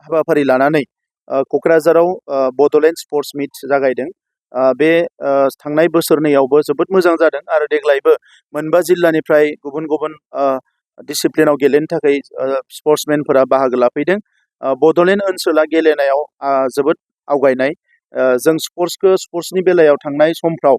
हाबाफारि लानानै क'क्राझाराव बड'लेण्ड स्पर्ट्स मिट जागायदों। बे थांनाय बोसोरनैयावबो जोबोद मोजां जादों आरो देग्लायबो मोनबा जिल्लानिफ्राय गुबुन गुबुन डिसिप्लिनाव गेलेनो थाखाय स्पर्ट्समेनफोरा बाहागो लाफैदों। बड'लेण्ड ओनसोला गेलेनायाव जोबोद आवगायनाय। जों स्पर्ट्सनि बेलायाव थांनाय समफ्राव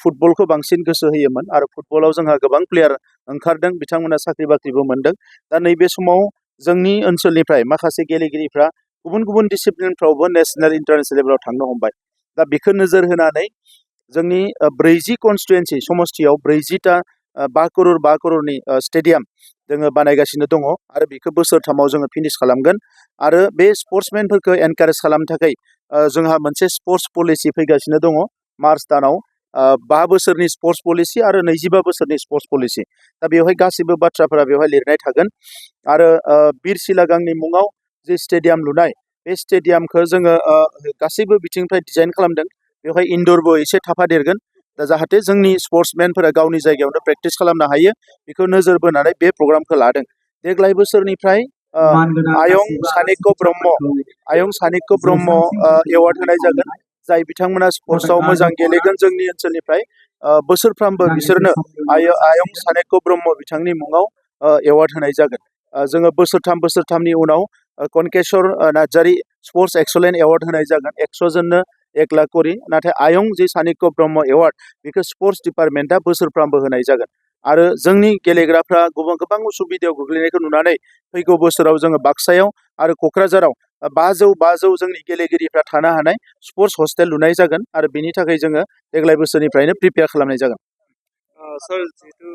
फुटबलखौ बांसिन गोसो होयोमोन आरो फुटबलाव जोंहा गोबां प्लेयार ओंखारदों, बिथांमोना साख्रि बाख्रिबो मोनदों। दा नैबे समाव जोंनि ओनसोलनिफ्राय माखासे गेलेगिरिफ्रा गुबुन गुबुन डिसिप्लिनफ्रावबो नेशनेल इन्टारनेशनेल लेभेलाव थांनो हमबाय। दा बेखौ नोजोर होनानै जोंनि 40 कनस्टिटुवेन्सि समस्तियाव 40टा 5 करोड़नि स्टेडियाम जोङो बानायगासिनो दङ आरो बेखौ बोसोरथामाव जोङो फिनिश खालामगोन। आरो बे स्पर्ट्समेनफोरखौ एनकारेज खालामनो थाखाय जोंहा मोनसे स्पर्ट्स पलिसि फैगासिनो दङ मार्च दानाव। 5 बोसोरनि स्पर्ट्स पलिसि आरो 25 बोसोरनि स्पर्ट्स पलिसि। दा बेवहाय गासैबो बाथ्राफोरा बेवहाय लिरनाय थागोन। आरो बिर सिलागांनि मुङाव जे स्टेडियाम लुनाय, बे स्टेडियामखौ जोङो गासैबो बिथिंनिफ्राय डिजाइन खालामदों। बेवहाय इनडोरबो एसे थाफादेरगोन, दा जाहाथे जोंनि स्पर्ट्समेनफोरा गावनि जायगायावनो प्रेक्टिस खालामनो हायो, बेखौ नोजोर बोनानै बे प्रग्रामखौ लादों। देग्लाय बोसोरनिफ्राय आयं सानिक्य ब्रह्म एवार्ड होनाय जागोन, जाय बिथांमोना स्पर्ट्सआव मोजां गेलेगोन जोंनि ओनसोलनिफ्राय। बोसोरफ्रामबो बिसोरनो आयं सानिक्य ब्रह्म बिथांनि मुङाव एवार्ड होनाय जागोन। जोङो बोसोरथामनि उनाव Kankeshwar Narzary sports excellent award होनाय जागोन 100 जननो 1 लाख करि। नाथाय आयं जे सानिक्य ब्रह्म एवार्ड बेखौ स्पर्ट्स डिपार्टमेन्टआ बोसोरफ्रामबो होनाय जागोन। आरो जोंनि गेलेग्राफ्रा गोबां उसुबिदायाव गोग्लैनायखौ नुनानै फैगौ बोसोराव जोङो बाक्सायाव आरो क'क्राझाराव 500 जोंनि गेलेगिरिफ्रा थानो हानाय स्पर्ट्स हस्टेल लुनाय जागोन आरो बेनि थाखाय जोङो देग्लाय बोसोरनिफ्रायनो प्रिपेयार खालामनाय जागोन। सर जिहेतु